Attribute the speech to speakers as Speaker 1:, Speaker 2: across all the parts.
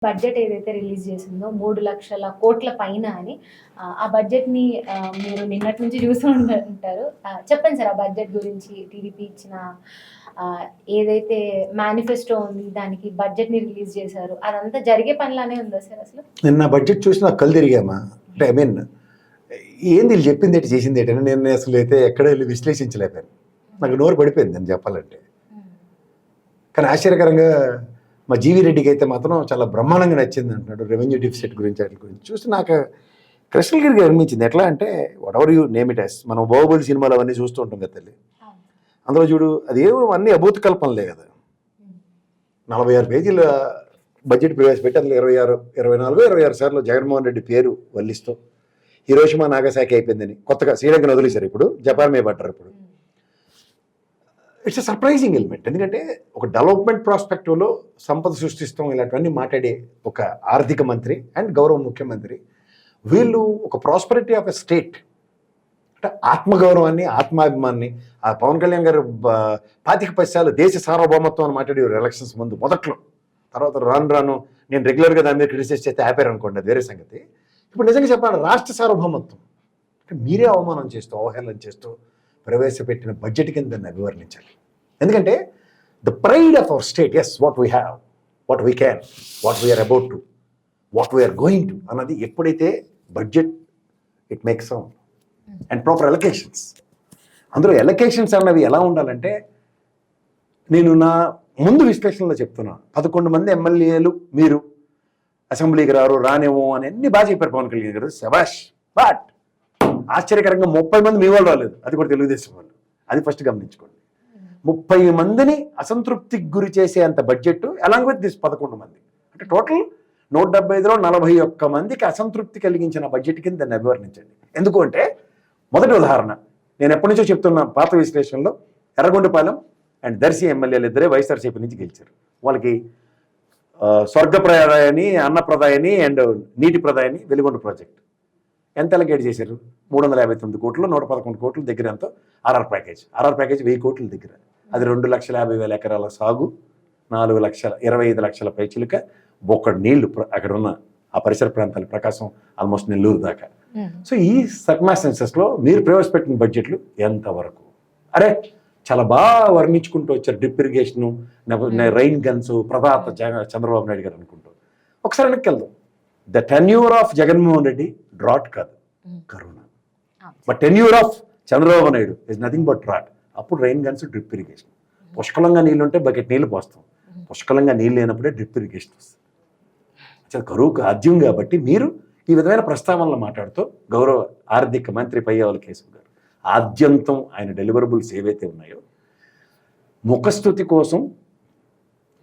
Speaker 1: Budget ఏదైతే release చేసిందో 3,00,00,000,00,000 పైన అని ఆ బడ్జెట్‌ని మీరు నిన్నటి నుంచి చూస్తూ ఉంటారు. చెప్పండి సార్ ఆ బడ్జెట్ గురించి టీడీపీ ఇచ్చిన ఆహ్, ఏదైతే మేనిఫెస్టో ఉంది దానికి బడ్జెట్‌ని రిలీజ్ చేశారు. అదంతా జరిగే పనిలానే ఉందా సార్ అసలు?
Speaker 2: నిన్న బడ్జెట్ చూసి నాకు కళ్ళు తిరిగామా. అంటే ఐ మీన్ ఏంది వీళ్ళు చెప్పిందేంటి చేసిందేంటి అని నేను అసలు అయితే ఎక్కడ వెళ్ళి విశ్లేషించలేకపోయాను. నాకు నోరు పడిపోయింది నేను చెప్పాలంటే. కానీ ఆశ్చర్యకరంగా మా జీవీ రెడ్డికి అయితే మాత్రం చాలా బ్రహ్మాండంగా నచ్చింది అంటున్నాడు రెవెన్యూ డిఫిసిట్ గురించి వాటి గురించి చూస్తే నాకు కృష్ణగిరికి అనిపించింది. ఎట్లా అంటే whatever you name it as మనం బాహుబలి సినిమాలు అవన్నీ చూస్తూ ఉంటాం కదా తల్లి. అందులో చూడు అదేమో అన్నీ అభూత కల్పనలే కదా. 46 పేజీల బడ్జెట్ ప్రవేశపెట్టి అందులో 24 సార్లు జగన్మోహన్ రెడ్డి పేరు వల్లిస్తూ హిరోషిమా నాగసాకి అయిపోయిందని కొత్తగా శ్రీలంకను వదిలేశారు. ఇప్పుడు జపాన్ మీద పడ్డారు. ఇప్పుడు ఇట్స్ ఎ సర్ప్రైజింగ్ ఎలిమెంట్. ఎందుకంటే ఒక డెవలప్మెంట్ ప్రాస్పెక్టివ్లో సంపద సృష్టిస్తాం ఇలాంటివన్నీ మాట్లాడే ఒక ఆర్థిక మంత్రి అండ్ గౌరవ ముఖ్యమంత్రి వీళ్ళు ఒక ప్రాస్పరిటీ ఆఫ్ ఎ స్టేట్ అంటే ఆత్మగౌరవాన్ని ఆత్మాభిమాన్ని ఆ పవన్ కళ్యాణ్ గారు 25 దేశ సార్వభౌమత్వం అని మాట్లాడేవారు ఎలక్షన్స్ ముందు మొదట్లో. తర్వాత రాను నేను రెగ్యులర్గా దాని మీద క్రిటిసైజ్ చేస్తే ఆపారు అనుకోండి, అది వేరే సంగతి. ఇప్పుడు నిజంగా చెప్పాలి రాష్ట్ర సార్వభౌమత్వం అంటే మీరే అవమానం చేస్తూ అవహేళన చేస్తూ ప్రవేశపెట్టిన బడ్జెట్ కింద దాన్ని అభివర్ణించాలి. ఎందుకంటే the pride of our state is what we have what we can what we are about to what we are going to అన్నది ఎప్పుడైతే budget it makes sound and proper allocations. అందులో ఎలకేషన్స్ అన్నవి ఎలా ఉండాలంటే నేను నా ముందు విశ్లేషణలో చెప్తున్నాను 11 మంది ఎమ్మెల్యేలు మీరు అసెంబ్లీకి రానేమో అని అన్ని బాగా చెప్పారు పవన్ కళ్యాణ్ గారు శభాష్. బట్ ఆశ్చర్యకరంగా 30 మంది మీ వాళ్ళు రాలేదు, అది కూడా తెలుగుదేశం వాళ్ళు. అది ఫస్ట్ గమనించుకోండి. 30 మందిని అసంతృప్తికి గురి చేసే అంత బడ్జెట్ అలాంగ్ విత్ దిస్ 11 మంది అంటే టోటల్ 175లో 41 మందికి అసంతృప్తి కలిగించిన బడ్జెట్ కింద దాన్ని అభివర్ణించండి. ఎందుకు అంటే మొదటి ఉదాహరణ నేను ఎప్పటి నుంచో చెప్తున్నా పాత విశ్లేషణలో ఎర్రగొండపాలెం అండ్ దర్శి ఎమ్మెల్యేలు ఇద్దరే వైఎస్ఆర్సీపీ నుంచి గెలిచారు. వాళ్ళకి స్వర్గప్రదాయని అన్నప్రదాయని అండ్ నీటి ప్రదాయని వెలుగొండ ప్రాజెక్ట్ ఎంత అలకేట్ చేశారు? 359 కోట్లు 111 కోట్ల దగ్గర ఎంతో ఆర్ఆర్ ప్యాకేజ్ 1000 కోట్ల దగ్గర. అది 2,50,000 ఎకరాల సాగు 4,25 లక్షల పైచిలుక బొక్కడు నీళ్లు అక్కడ ఉన్న ఆ పరిసర ప్రాంతాలు ప్రకాశం ఆల్మోస్ట్ నెల్లూరు దాకా. సో ఈ సర్కమ్స్టాన్సెస్లో మీరు ప్రవేశపెట్టిన బడ్జెట్లు ఎంతవరకు అరే చాలా బాగా వర్ణించుకుంటూ వచ్చారు. డ్రిప్ ఇరిగేషను రైన్ గన్స్ ప్రతాత చంద్రబాబు నాయుడు గారు అనుకుంటూ. ఒకసారి వెనక్కి వెళ్దాం. The tenure of Jaganmohan Reddy drought కాదు corona, but tenure of Chandrababu Naidu is nothing but drought. అప్పుడు రైన్ గన్స్ డ్రిప్ ఇరిగేషన్. పుష్కలంగా నీళ్ళు ఉంటే బకెట్ నీళ్ళు పోస్తాం, పుష్కలంగా నీళ్ళు లేనప్పుడే డ్రిప్ ఇరిగేషన్ వస్తుంది. చాలా కరువుకు ఆద్యం కాబట్టి మీరు ఈ విధమైన ప్రస్తావనలు మాట్లాడుతూ గౌరవ ఆర్థిక మంత్రి పయ్యావుల కేశవ్ గారు ఆద్యంతం ఆయన డెలివరబుల్స్ ఏవైతే ఉన్నాయో ముఖస్థుతి కోసం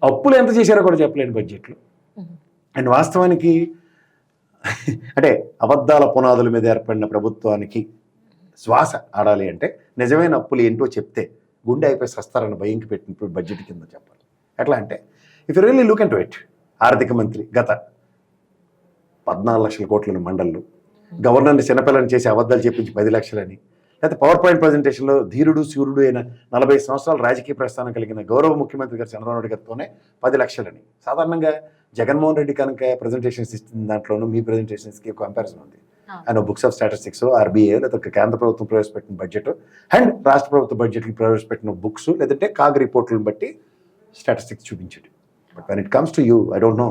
Speaker 2: అప్పులు ఎంత చేశారో కూడా చెప్పలేని బడ్జెట్లో. అండ్ వాస్తవానికి అంటే అబద్ధాల పునాదుల మీద ఏర్పడిన ప్రభుత్వానికి శ్వాస ఆడాలి అంటే నిజమైన అప్పులు ఏంటో చెప్తే గుండె అయిపోయి సస్తారన్న భయంకి పెట్టిన బడ్జెట్ కింద చెప్పాలి. ఎట్లా అంటే if you really look into it ఆర్థిక మంత్రి గత 14 లక్షల కోట్లను మండళ్ళు గవర్నర్ని చిన్నపిల్లని చేసి అబద్ధాలు చెప్పించి 10 లక్షలని, లేకపోతే పవర్ పాయింట్ ప్రజెంటేషన్లో ధీరుడు సూర్యుడు అయిన 40 సంవత్సరాల రాజకీయ ప్రస్థానం కలిగిన గౌరవ ముఖ్యమంత్రి గారు చంద్రబాబు నాయుడు గారితోనే 10 లక్షలని. సాధారణంగా జగన్మోహన్ రెడ్డి కనుక ప్రజెంటేషన్స్ ఇస్తున్న దాంట్లోనూ మీ ప్రజెంటేషన్స్కి కంపారిజన్ ఉంది. ఆయన బుక్స్ ఆఫ్ స్టాటిస్టిక్స్ ఆర్బీఐ లేకపోతే కేంద్ర ప్రభుత్వం ప్రవేశపెట్టిన బడ్జెట్ అండ్ రాష్ట్ర ప్రభుత్వ బడ్జెట్కి ప్రవేశపెట్టిన బుక్స్ లేదంటే కాగ్ రిపోర్ట్లను బట్టి స్టాటిస్టిక్స్ చూపించండి. But when it comes to you I don't know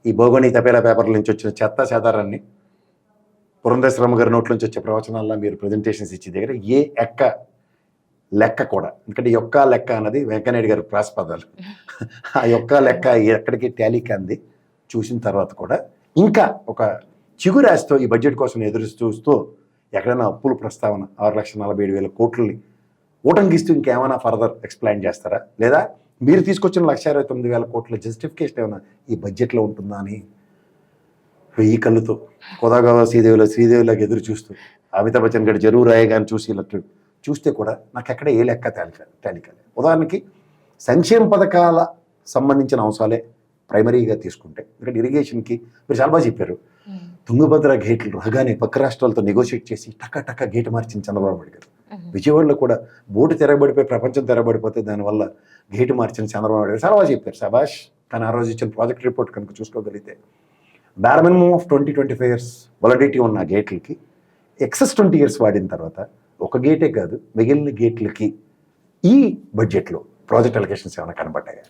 Speaker 2: ఈ భోగోని తపేలా పేపర్ల నుంచి వచ్చిన చెత్త సేదారాన్ని పురంధేశ్వరమ్మ గారి నోట్ల నుంచి వచ్చే ప్రవచనాల్లో మీరు ప్రజెంటేషన్స్ ఇచ్చే దగ్గర ఏ లెక్క కూడా, ఎందుకంటే యొక్క లెక్క అన్నది వెంకయ్యనాయుడు గారి ప్రాస్పదాలు, ఆ యొక్క లెక్క ఎక్కడికి టాలీ కంది చూసిన తర్వాత కూడా ఇంకా ఒక చిగురాశతో ఈ బడ్జెట్ కోసం ఎదురు చూస్తూ ఎక్కడైనా అప్పుల ప్రస్తావన 6,47,000 కోట్లని ఊటంగిస్తూ ఇంకేమైనా ఫర్దర్ ఎక్స్ప్లెయిన్ చేస్తారా? లేదా మీరు తీసుకొచ్చిన 1,69,000 కోట్ల జస్టిఫికేషన్ ఏమైనా ఈ బడ్జెట్లో ఉంటుందా అని 1000 కళ్ళుతో కోదాగవ శ్రీదేవిలాగా ఎదురు చూస్తూ అమితాబ్ బచ్చన్ గారు జరూర్ రాయ్ గారిని చూసి చూస్తే కూడా నాకు ఎక్కడ ఏ లెక్క తేలికలే. ఉదాహరణకి సంక్షేమ పథకాల సంబంధించిన అంశాలే ప్రైమరీగా తీసుకుంటే ఎందుకంటే ఇరిగేషన్కి మీరు చాలా బాగా చెప్పారు. తుంగభద్ర గేట్లు రాగానే పక్క రాష్ట్రాలతో నెగోషియేట్ చేసి టక్క గేట్ మార్చింది చంద్రబాబు నాయుడు గారు. విజయవాడలో కూడా బోటు తెరబడిపోయి ప్రపంచం తెరబడిపోతే దానివల్ల గేటు మార్చిన చంద్రబాబు నాయుడు గారు చాలా బాగా చెప్పారు. శభాష్. కానీ ఆ రోజు ఇచ్చిన ప్రాజెక్ట్ రిపోర్ట్ కనుక చూసుకోగలిగితే bare minimum of 20-25 years validity ఉన్న గేట్లకి ఎక్సెస్ 20 years వాడిన తర్వాత ఒక గేటే కాదు మిగిలిన గేట్లకి ఈ బడ్జెట్లో ప్రాజెక్ట్ అలొకేషన్స్ ఏమైనా కనబడ్డాయా?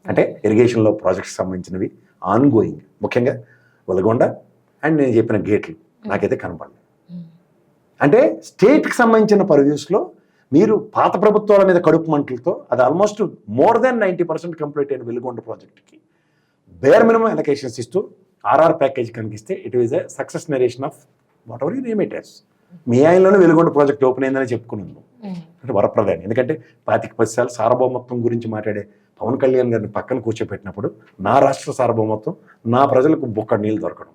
Speaker 2: అంటే ఇరిగేషన్లో ప్రాజెక్ట్స్ సంబంధించినవి ఆన్గోయింగ్, ముఖ్యంగా వలగొండ అండ్ నేను చెప్పిన గేట్లు నాకైతే కనబడలేదు. అంటే స్టేట్కి సంబంధించిన పర్వ్యూస్లో మీరు పాత ప్రభుత్వాల మీద కడుపు మంటలతో అది ఆల్మోస్ట్ మోర్ దాన్ 90% కంప్లీట్ అయిన వెలుగొండ ప్రాజెక్ట్కి బేర్ మినిమం అలొకేషన్స్ ఇస్తూ ఆర్ఆర్ ప్యాకేజ్ కనిపిస్తే it is a success narration of whatever you name it as. మీ ఆయనలోనే వెలుగొండ ప్రాజెక్ట్ ఓపెన్ అయిందని చెప్పుకున్నాను అంటే వరప్రదాని. ఎందుకంటే 25 సార్లు సార్వభౌమత్వం గురించి మాట్లాడే పవన్ కళ్యాణ్ గారిని పక్కన కూర్చోపెట్టినప్పుడు నా రాష్ట్ర సార్వభౌమత్వం, నా ప్రజలకు బొక్క నీళ్ళు దొరకడం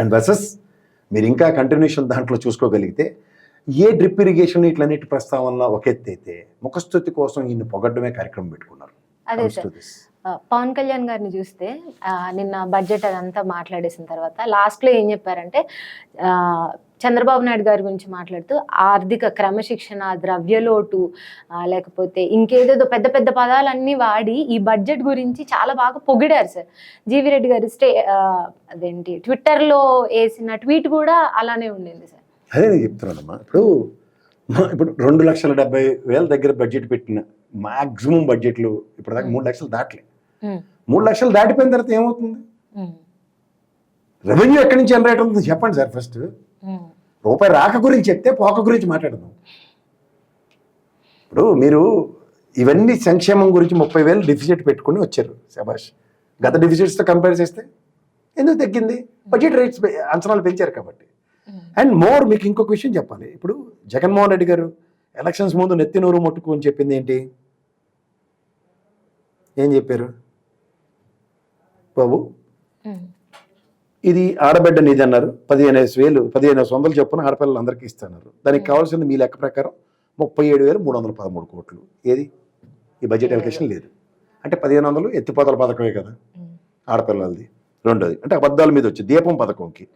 Speaker 2: అండ్ వర్సెస్ మీరు ఇంకా కంటిన్యూషన్ దాంట్లో చూసుకోగలిగితే ఏ డ్రిప్ ఇరిగేషన్ ఇట్లన్నిటి ప్రస్తావనలో ఒక ఎత్తు అయితే ముఖస్తుతి కోసం ఈయన పొగడ్డమే కార్యక్రమం పెట్టుకున్నారు.
Speaker 1: అదే సార్, పవన్ కళ్యాణ్ గారిని చూస్తే నిన్న బడ్జెట్ అదంతా మాట్లాడేసిన తర్వాత లాస్ట్లో ఏం చెప్పారంటే చంద్రబాబు నాయుడు గారి గురించి మాట్లాడుతూ ఆర్థిక క్రమశిక్షణ, ద్రవ్యలోటు, లేకపోతే ఇంకేదేదో పెద్ద పెద్ద పదాలన్నీ వాడి ఈ బడ్జెట్ గురించి చాలా బాగా పొగిడారు సార్. జీవి రెడ్డి గారు అదేంటి ట్విట్టర్లో వేసిన ట్వీట్ కూడా అలానే ఉండింది సార్.
Speaker 2: అదే నేను చెప్తున్నానమ్మా. ఇప్పుడు 2,70,000 దగ్గర బడ్జెట్ పెట్టిన మాక్సిమం బడ్జెట్లు ఇప్పుడు దాకా 3 లక్షలు దాటలేదు. 3 లక్షలు దాటిపోయిన తర్వాత ఏమవుతుంది? రెవెన్యూ ఎక్కడి నుంచి జనరేట్ అవుతుంది చెప్పండి సార్. ఫస్ట్ రూపాయి రాక గురించి చెప్తే పోక గురించి మాట్లాడదాం. ఇప్పుడు మీరు ఇవన్నీ సంక్షేమం గురించి 30,000 డెఫిసిట్ పెట్టుకుని వచ్చారు, శబాష్. గత డెఫిసిట్స్తో కంపేర్ చేస్తే ఎందుకు తగ్గింది? బడ్జెట్ రేట్స్ అంచనాలు పెంచారు కాబట్టి. అండ్ మోర్ మీకు ఇంకొక విషయం చెప్పాలి. ఇప్పుడు జగన్మోహన్ రెడ్డి గారు ఎలక్షన్స్ ముందు నెత్తి నూరు మొట్టుకు అని చెప్పింది ఏంటి? ఏం చెప్పారు? బాబు ఇది ఆడబిడ్డ నిధి అన్నారు, 15,000 చొప్పున ఆడపిల్లలందరికీ ఇస్తున్నారు. దానికి కావాల్సింది మీ లెక్క ప్రకారం 37,313 కోట్లు. ఏది ఈ బడ్జెట్ అలొకేషన్ లేదు. అంటే 1,500 ఎత్తిపోతల పథకమే కదా ఆడపిల్లలది. రెండోది అంటే అబద్ధాల మీద వచ్చి దీపం పథకంకి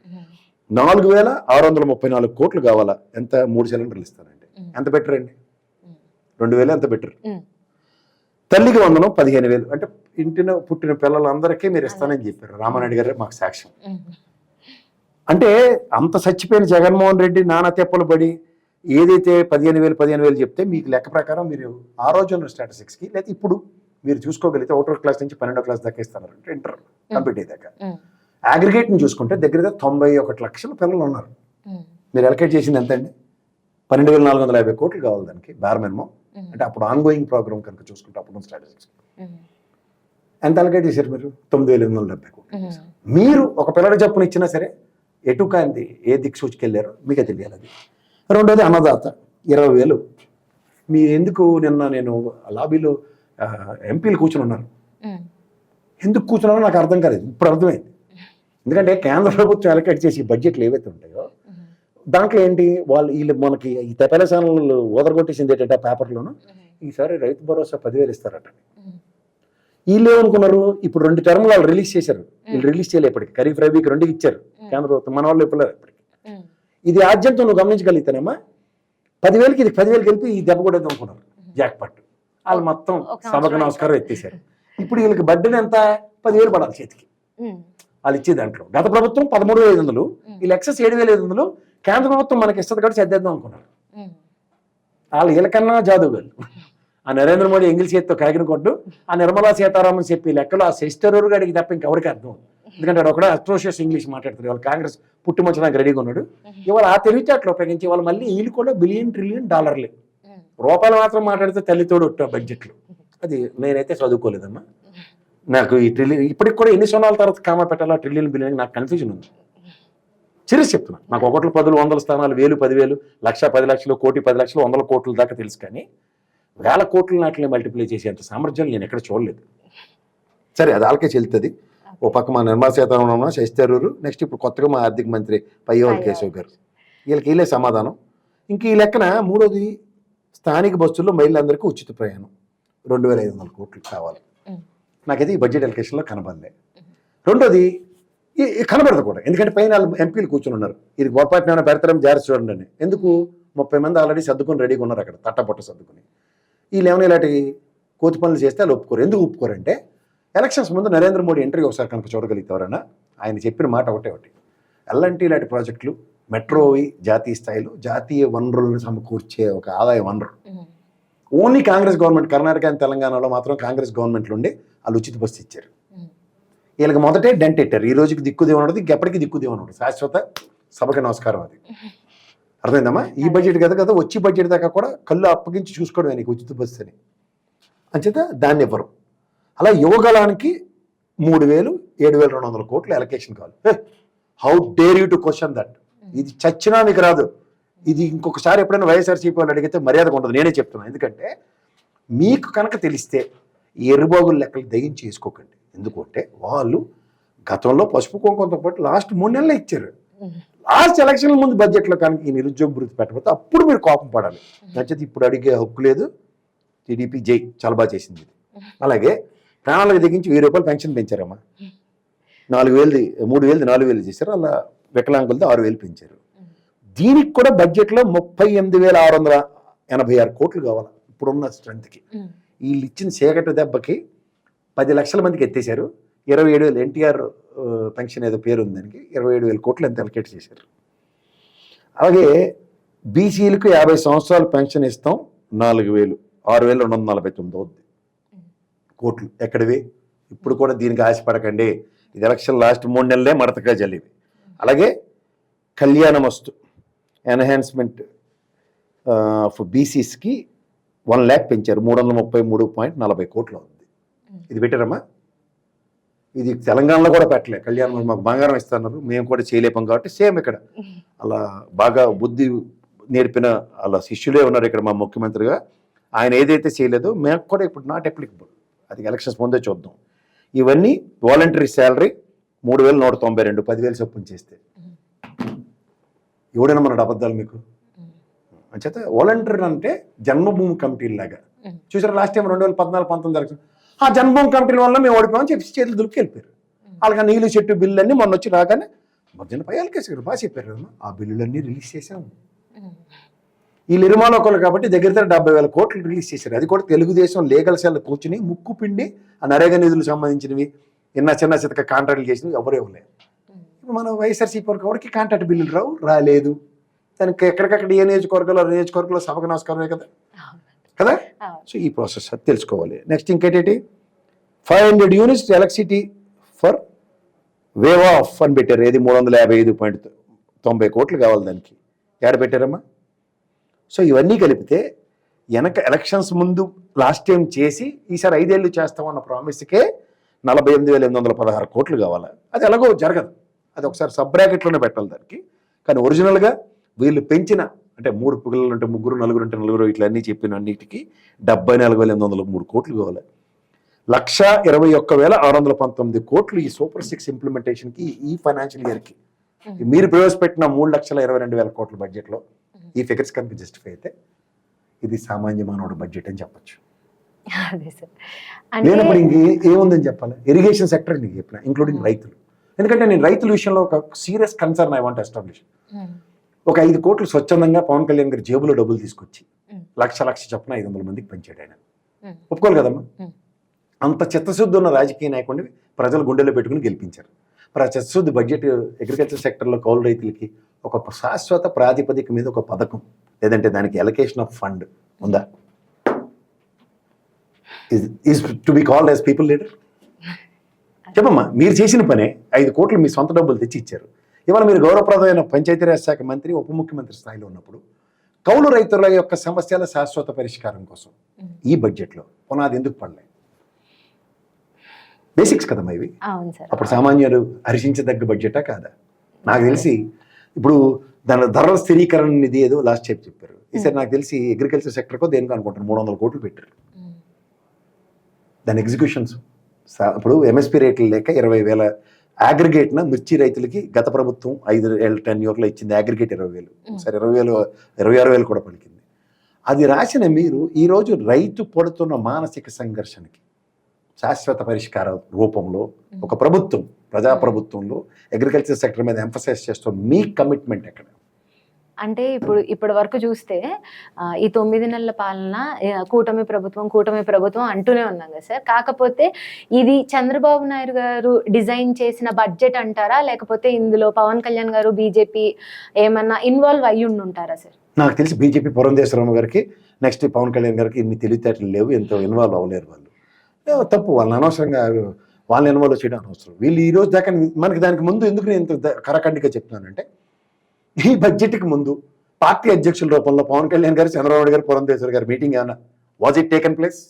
Speaker 2: 4,634 కోట్లు కావాలా? ఎంత? 3 సిలిండర్లు ఇస్తారండి. ఎంత బెటర్ అండి? 2,000 ఎంత బెటర్? తల్లికి వందనం 15,000. అంటే ఇంటిన పుట్టిన పిల్లలందరికీ మీరు ఇస్తానని చెప్పారు. రామారెడ్డి గారే మాకు సాక్ష్యం. అంటే అంత చచ్చిపోయిన జగన్మోహన్ రెడ్డి నానా తెప్పలు పడి ఏదైతే 15,000 చెప్తే మీకు లెక్క ప్రకారం మీరు ఆ రోజున్న స్టాటిస్టిక్స్కి లేదా ఇప్పుడు మీరు చూసుకోగలిగితే 1వ క్లాస్ నుంచి 12వ క్లాస్ దాకా ఇస్తున్నారు. అంటే ఇంటర్ కంప్లీట్ అయ్యాక అగ్రిగేట్ని చూసుకుంటే దగ్గర 91 లక్షల పిల్లలు ఉన్నారు. మీరు అలొకేట్ చేసింది ఎంత అండి? 12,450 కోట్లు కావాలి దానికి బార్ మినిమం. అంటే అప్పుడు ఆన్గోయింగ్ ప్రోగ్రామ్ కనుక చూసుకుంటే అప్పుడు స్ట్రాటజిక్స్ ఎంత అలొకేట్ చేశారు మీరు? 9,870 కోట్లు. మీరు ఒక పిల్లడి జప్పును ఇచ్చినా సరే ఎటు కాంతి ఏ దిక్సూచికి వెళ్ళారో మీకే తెలియాలి. అది రెండోది అన్నదాత 20,000. మీరు ఎందుకు నిన్న నేను లాబీలో ఎంపీలు కూర్చుని ఉన్నారు, ఎందుకు కూర్చున్నారో నాకు అర్థం కాలేదు. ఇప్పుడు అర్థమైంది. ఎందుకంటే కేంద్ర ప్రభుత్వం అలొకేట్ చేసి బడ్జెట్లు ఏవైతే ఉంటాయో దాంట్లో ఏంటి వీళ్ళు మనకి ఈ తెపల ఛానళ్ళు ఓదరగొట్టేసింది ఏంటంటే ఆ పేపర్లోను ఈసారి రైతు భరోసా 10,000 ఇస్తారట. వీళ్ళు ఏమనుకున్నారు? ఇప్పుడు 2 టర్ములు వాళ్ళు రిలీజ్ చేశారు. వీళ్ళు రిలీజ్ చేయలేదు ఇప్పటికి. ఖరీఫ్ రబీకి 2 ఇచ్చారు కేంద్ర ప్రభుత్వం, మన వాళ్ళు ఇప్పలేదు ఇప్పటికి. ఇది ఆద్యంతో నువ్వు గమనించగలుగుతానమ్మా. 10,000కి ఇది 10,000 కలిపి ఈ దెబ్బ కూడా అనుకున్నారు జాక్ పట్టు. వాళ్ళు మొత్తం సభకు నమస్కారం ఎత్తేసారు. ఇప్పుడు వీళ్ళకి బడ్డెన్ ఎంత? 10,000 పడాలి చేతికి వాళ్ళు ఇచ్చే దాంట్లో. గత ప్రభుత్వం 13,500, వీళ్ళు ఎక్సెస్ 7,500. కేంద్ర ప్రభుత్వం మనకి ఇస్తుంది కాబట్టి చేద్దాం అనుకున్నారు. వాళ్ళు వీళ్ళకన్నా జాదుగారు. ఆ నరేంద్ర మోడీ ఎంగిల్ చేతితో కాగిన కొట్టు, ఆ నిర్మలా సీతారామన్ చెప్పి లెక్కలో ఆ శశితరూర్ గారికి తప్ప ఇంకెవరికి అర్థం. ఎందుకంటే వాడు ఒకడే అట్రోషియస్ ఇంగ్లీష్ మాట్లాడుతారు. వాళ్ళు కాంగ్రెస్ పుట్టుమచ్చడానికి రెడీగా ఉన్నాడు. ఇవాళ ఆ తెలివితేటలు ఉపయోగించి వాళ్ళు మళ్ళీ వీళ్ళు కూడా $1 ట్రిలియన్ రూపాయలు మాత్రం మాట్లాడితే తల్లితోడు బడ్జెట్లు. అది నేనైతే చదువుకోలేదమ్మా. నాకు ఈ ట్రిలియన్ ఇప్పటికి కూడా ఎన్ని సొన్నాల తర్వాత కామా పెట్టాలా ట్రిలియన్ బిలియన్ నాకు కన్ఫ్యూజన్ ఉంది. సీరియస్ చెప్తున్నా. నాకు 1 10 100 స్థానాలు 1000 10,000 లక్ష 10 లక్షలు కోటి 10 లక్షలు 100 కోట్ల దాకా తెలుసు. కానీ 1000 కోట్ల నాటిని మల్టిప్లై చేసేంత సామర్థ్యం నేను ఎక్కడ చూడలేదు. సరే అది వాళ్ళకే చెల్తుంది. ఓ పక్క మా నిర్మలా సీతారామన్, శశితరూరు, నెక్స్ట్ ఇప్పుడు కొత్తగా మా ఆర్థిక మంత్రి పయ్యవల్ కేశవ్ గారు. వీళ్ళకి వీళ్ళే సమాధానం. ఇంక ఈ లెక్కన మూడోది స్థానిక బస్సుల్లో మహిళలందరికీ ఉచిత ప్రయాణం 2,500 కోట్లు కావాలి. నాకైతే ఈ బడ్జెట్ అలొకేషన్లో కనబడలే. రెండోది కనబడదు కూడా, ఎందుకంటే పైన ఎంపీలు కూర్చొని ఉన్నారు. ఇది పొరపాటున ఏమైనా పెడతారని జాగ్రత్త చూడండి అని. ఎందుకు? 30 మంది ఆల్రెడీ సర్దుకొని రెడీగా ఉన్నారు అక్కడ, తట్టపొట్ట సర్దుకొని. వీళ్ళు ఏమైనా ఇలాంటి కోతి పనులు చేస్తే వాళ్ళు ఒప్పుకోరు. ఎందుకు ఒప్పుకోరంటే ఎలక్షన్స్ ముందు నరేంద్ర మోడీ ఇంటర్వ్యూ ఒకసారి కనుక చూడగలుగుతారన్నా, ఆయన చెప్పిన మాట ఒకటి, ఎల్ఎన్టీ లాంటి ప్రాజెక్టులు, మెట్రోవి జాతీయ స్థాయిలో జాతీయ వనరులను సమకూర్చే ఒక ఆదాయ వనరు. Only Congress government, Karnataka and తెలంగాణలో మాత్రం కాంగ్రెస్ గవర్నమెంట్లు ఉండి వాళ్ళు ఉచిత బస్సు ఇచ్చారు. వీళ్ళకి మొదటే డెంట్ పెట్టారు, ఈ రోజుకి దిక్కుదేవని ఉండదు, ఇంకెప్పటికీ దిక్కుదేవని ఉండదు, శాశ్వత సభకి నమస్కారం. అది అర్థమైందమ్మా? ఈ బడ్జెట్ కదా వచ్చి బడ్జెట్ దాకా కూడా కళ్ళు అప్పగించి చూసుకోవడం నీకు ఉచిత బస్సు అని అంచేత దాన్ని ఇవ్వరు. అలా యువగలానికి 3,000, 7,200 కోట్లు అలొకేషన్ కావాలి. How dare you to question that? ఇది చచ్చినా మీకు రాదు. ఇది ఇంకొకసారి ఎప్పుడైనా వైఎస్ఆర్సీపీ వాళ్ళు అడిగితే మర్యాదగా ఉండదు, నేనే చెప్తున్నాను. ఎందుకంటే మీకు కనుక తెలిస్తే ఈ ఎర్రబాగుల లెక్కలు దయించి చేసుకోకండి. ఎందుకంటే వాళ్ళు గతంలో పసుపు కుంకుమతో పాటు లాస్ట్ 3 నెలలు ఇచ్చారు. లాస్ట్ ఎలక్షన్ల ముందు బడ్జెట్లో కనుక ఈ నిరుద్యోగ వృత్తి పెట్టకపోతే అప్పుడు మీరు కోపం పడాలి. నచ్చితే ఇప్పుడు అడిగే హక్కు లేదు. టీడీపీ జై, చాలా బాగా చేసింది. అలాగే ప్రాణాలకు తెగించి 1000 రూపాయలు పెన్షన్ పెంచారమ్మా. 4,000ది 3,000ది 4,000 చేశారు. అలా వికలాంగులది 6,000 పెంచారు. దీనికి కూడా బడ్జెట్లో 38,686 కోట్లు కావాలి ఇప్పుడున్న స్ట్రెంత్కి. వీళ్ళు ఇచ్చిన చీకటి దెబ్బకి 10 లక్షల మందికి ఎత్తేసారు. 27,000 ఎన్టీఆర్ పెన్షన్ ఏదో పేరు ఉంది దానికి, 27,000 కోట్లు ఎంత అలొకేట్ చేశారు. అలాగే బీసీలకు 50 సంవత్సరాలు పెన్షన్ ఇస్తాం, 4,000, 6,249 అవుద్ది కోట్లు. ఎక్కడివి? ఇప్పుడు కూడా దీనికి ఆశపడకండి, ఇది ఎలక్షన్ లాస్ట్ 3 నెలలే మడతగా జల్లివి. అలాగే కళ్యాణమస్తు ఎన్హాన్స్మెంట్ ఆఫ్ బీసీస్కి 1 lakh పెంచారు, 333.40 కోట్లు అవుతుంది. ఇది పెట్టారమ్మా. ఇది తెలంగాణలో కూడా పెట్టలే. కళ్యాణం మాకు బంగారం ఇస్తున్నారు, మేము కూడా చేయలేపాం కాబట్టి సేమ్ ఇక్కడ అలా బాగా బుద్ధి నేర్పిన అలా శిష్యులే ఉన్నారు ఇక్కడ మా ముఖ్యమంత్రిగా. ఆయన ఏదైతే చేయలేదో మేము కూడా ఇప్పుడు నాట్ అప్లికబుల్. అది ఎలక్షన్స్ ముందే చూద్దాం. ఇవన్నీ వాలంటరీ శాలరీ 3,192, 10,000 చొప్పున చేస్తే ఎవడైనా మన అబద్ధాలు మీకు అంచేత. వాలంటరీ అంటే జన్మభూమి కమిటీల లాగా చూసారు. లాస్ట్ టైం 2014-19 ఎలక్షన్ ఆ జన్మభూమి కమిటీల వల్ల మేము ఓడిపోయామని చెప్పి చేతులు దులిపి వెళ్ళిపోయారు. అలాగే నీళ్ళు చెట్టు బిల్లులన్నీ మొన్న వచ్చి రాగానే మధ్యన పైకేసారు. బాగా చెప్పారు కదమ్మా, ఆ బిల్లులన్నీ రిలీజ్ చేసాము. వీళ్ళు ఇరుమాలోకలు కాబట్టి దగ్గర 70,000 కోట్లు రిలీజ్ చేశారు. అది కూడా తెలుగుదేశం లీగల్ సెల్ కూర్చుని ముక్కు పిండి ఆ నరేగా నిధులకు సంబంధించినవి చిన్న చితక కాంట్రాక్ట్లు చేసినవి ఎవరు ఇవ్వలేదు. ఇప్పుడు మన వైఎస్ఆర్సీపీ వరకు కాంట్రాక్ట్ బిల్లులు రాలేదు. దానికి ఎక్కడికక్కడ ఏ నియోజకవర్గంలో సభకు నమస్కారమే కదా కదా. సో ఈ ప్రాసెస్ అది తెలుసుకోవాలి. నెక్స్ట్ ఇంకేంటి, 500 units electricity for wave of అని పెట్టారు. ఏది 355.90 కోట్లు కావాలి దానికి. ఏడ పెట్టారమ్మా? సో ఇవన్నీ కలిపితే వెనక ఎలక్షన్స్ ముందు లాస్ట్ టైం చేసి ఈసారి 5 ఏళ్ళు చేస్తామన్న ప్రామిస్కే 48,816 కోట్లు కావాలి. అది ఎలాగో జరగదు. అది ఒకసారి సబ్ బ్రాకెట్లోనే పెట్టాలి దానికి. కానీ ఒరిజినల్గా వీళ్ళు పెంచిన అంటే 3 పిల్లలు అంటే 3, 4 అంటే 4 ఇట్లా అన్నీ చెప్పిన అన్నిటికీ 74,803 కోట్లు కావాలి. 1,21,619 కోట్లు ఈ సూపర్ 6 ఇంప్లిమెంటేషన్కి ఈ ఫైనాన్షియల్ ఇయర్కి. మీరు ప్రవేశపెట్టిన 3,22,000 కోట్ల బడ్జెట్లో ఈ ఫిగర్స్ కనుక జస్టిఫై అయితే ఇది సామాన్య మానవుడు బడ్జెట్ అని చెప్పచ్చు. నేను ఇప్పుడు ఏముందని చెప్పాలి? ఇరిగేషన్ సెక్టర్ నీకు చెప్పిన, ఇంక్లూడింగ్ రైతులు. ఎందుకంటే నేను రైతుల విషయంలో ఒక serious concern I want establish. ఒక 5 కోట్లు స్వచ్ఛందంగా పవన్ కళ్యాణ్ గారి జేబులో డబ్బులు తీసుకొచ్చి లక్ష చొప్పున 500 మందికి పంచాడు ఆయన. ఒప్పుకోవాలి కదమ్మా? అంత చిత్తశుద్ధి ఉన్న రాజకీయ నాయకుడిని ప్రజలు గుండెల్లో పెట్టుకుని గెలిపించారు. మరి ఆ చిత్తశుద్ధి బడ్జెట్ అగ్రికల్చర్ సెక్టర్లో కౌలు రైతులకి ఒక శాశ్వత ప్రాతిపదిక మీద ఒక పథకం లేదంటే దానికి అలొకేషన్ ఆఫ్ ఫండ్ ఉందా? Is to be called as people leader? చెప్పమ్మా, మీరు చేసిన పనే 5 కోట్లు మీ సొంత డబ్బులు తెచ్చి ఇచ్చారు. ఇవాళ మీరు గౌరవప్రదమైన పంచాయతీరాజ్ శాఖ మంత్రి, ఉప ముఖ్యమంత్రి స్థాయిలో ఉన్నప్పుడు కౌలు రైతుల యొక్క సమస్యల శాశ్వత పరిష్కారం కోసం ఈ బడ్జెట్లో పునాది ఎందుకు పడలే? బేసిక్స్ కదమ్మా ఇవి. అప్పుడు సామాన్యులు హర్షించదగ్గ బడ్జెటా కాదా? నాకు తెలిసి ఇప్పుడు దాని ధరల స్థిరీకరణ నిధి ఏదో లాస్ట్ చెప్పారు. ఈసారి నాకు తెలిసి అగ్రికల్చర్ సెక్టర్కో దేనికి అనుకుంటారు 300 కోట్లు పెట్టారు. దాని ఎగ్జిక్యూషన్స్ ఇప్పుడు ఎంఎస్పీ రేట్లు లేక 20,000 అగ్రిగేట్న మిర్చి రైతులకి గత ప్రభుత్వం 5 ఏళ్ళ టెన్యూర్లో ఇచ్చింది. అగ్రిగేట్ 20,000, సరే 26,000 కూడా పలికింది. అది రాసిన మీరు ఈరోజు రైతు పడుతున్న మానసిక సంఘర్షణకి శాశ్వత పరిష్కార రూపంలో ఒక ప్రభుత్వం, ప్రజాప్రభుత్వంలో అగ్రికల్చర్ సెక్టర్ మీద ఎంఫసైజ్ చేస్తూ మీ కమిట్మెంట్ ఎక్కడ?
Speaker 1: అంటే ఇప్పటి వరకు చూస్తే ఈ 9 నెలల పాలన కూటమి ప్రభుత్వం అంటూనే ఉన్నాం కదా సార్. కాకపోతే ఇది చంద్రబాబు నాయుడు గారు డిజైన్ చేసిన బడ్జెట్ అంటారా, లేకపోతే ఇందులో పవన్ కళ్యాణ్ గారు బీజేపీ ఏమన్నా ఇన్వాల్వ్ అయ్యి ఉంటారా సార్?
Speaker 2: నాకు తెలిసి బీజేపీ పురంధేశ్వరరావు గారికి నెక్స్ట్ పవన్ కళ్యాణ్ గారికి ఇన్ని తెలివితేటలు లేవు, ఎంతో ఇన్వాల్వ్ అవ్వలేరు వాళ్ళు. తప్పు, వాళ్ళని అనవసరంగా వాళ్ళని ఇన్వాల్వ్ చేయడం అనవసరం. వీళ్ళు ఈ రోజు దాకా మనకి దానికి ముందు ఎందుకు నేను ఇంత కరకండిగా చెప్తున్నానంటే, ఈ బడ్జెట్కి ముందు పార్టీ అధ్యక్షుల రూపంలో పవన్ కళ్యాణ్ గారు, చంద్రబాబు నాయుడు గారు, పురంధేశ్వర్ గారు మీటింగ్ ఏమన్నా వాజ్ ఇట్ టేకన్ ప్లేస్?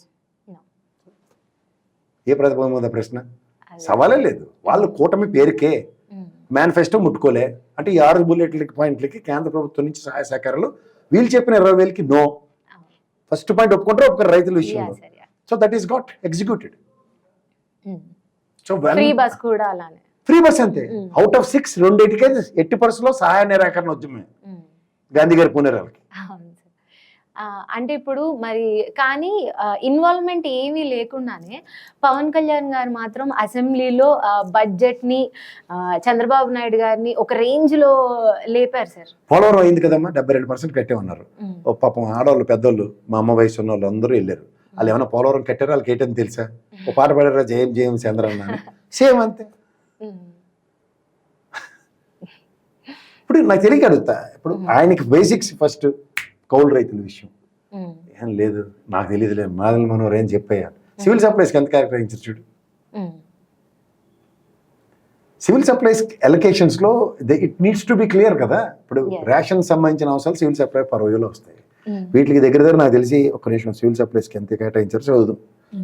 Speaker 2: ఏ ప్రతిపక్షం మీద ప్రశ్న? సవాలే లేదు. వాళ్ళు కూటమి పేరుకే మేనిఫెస్టో ముట్టుకోలే అంటే ఈ 6 బుల్లెట్లకి పాయింట్లకి కేంద్ర ప్రభుత్వం నుంచి సహాయ సహకారాలు వీళ్ళు చెప్పిన 20,000కి నో. ఫస్ట్ పాయింట్ ఒప్పుకుంటారు, ఒప్పుకోరు రైతుల విషయంలో. So that is got executed. So
Speaker 1: free bus కూడా అలానే,
Speaker 2: ఫ్రీ బస్ అంతే. అవుట్ ఆఫ్ 6 2 ఎట్టి పరిస్థితుల్లో సహాయ నిరాకరణ ఉద్యమే గాంధీ గారి పునరాలకి.
Speaker 1: అంటే ఇప్పుడు మరి కానీ ఇన్వాల్వ్మెంట్ ఏమీ లేకుండానే పవన్ కళ్యాణ్ గారు మాత్రం అసెంబ్లీలో బడ్జెట్ ని చంద్రబాబు నాయుడు గారిని ఒక రేంజ్ లో లేపారు సార్.
Speaker 2: పోలవరం అయింది కదమ్మా, 72% కట్టే ఉన్నారు. ఓ పాపం ఆడవాళ్ళు పెద్దోళ్ళు, మా అమ్మ వయసు ఉన్న వాళ్ళు అందరూ వెళ్ళారు. వాళ్ళు ఏమైనా పోలవరం కట్టారో వాళ్ళకి ఏంటని తెలుసా? ఓ పాట పాడారా, జయం జయం చంద్రన్న, సేమ్ అంతే. ఇప్పుడు నాకు తెలియక అడుగుతా, ఇప్పుడు ఆయనకి బేసిక్స్ ఫస్ట్ కౌలు రైతుల విషయం ఏం లేదు, నాకు తెలియదులే, మాదల మనోహర్ ఏం చెప్పారు. సివిల్ సప్లైస్కి ఎంత క్యారెక్టరైంచారు చూడు. సివిల్ సప్లైస్ ఎలకేషన్స్లో it needs to be clear కదా. ఇప్పుడు రేషన్ సంబంధించిన అవసరాలు సివిల్ సప్లై పర్వయోలో వస్తాయి. వీటికి దగ్గర నాకు తెలిసి ఒక్క నిమిషం సివిల్ సప్లైస్కి ఎంత కేటాయించారు చదువు.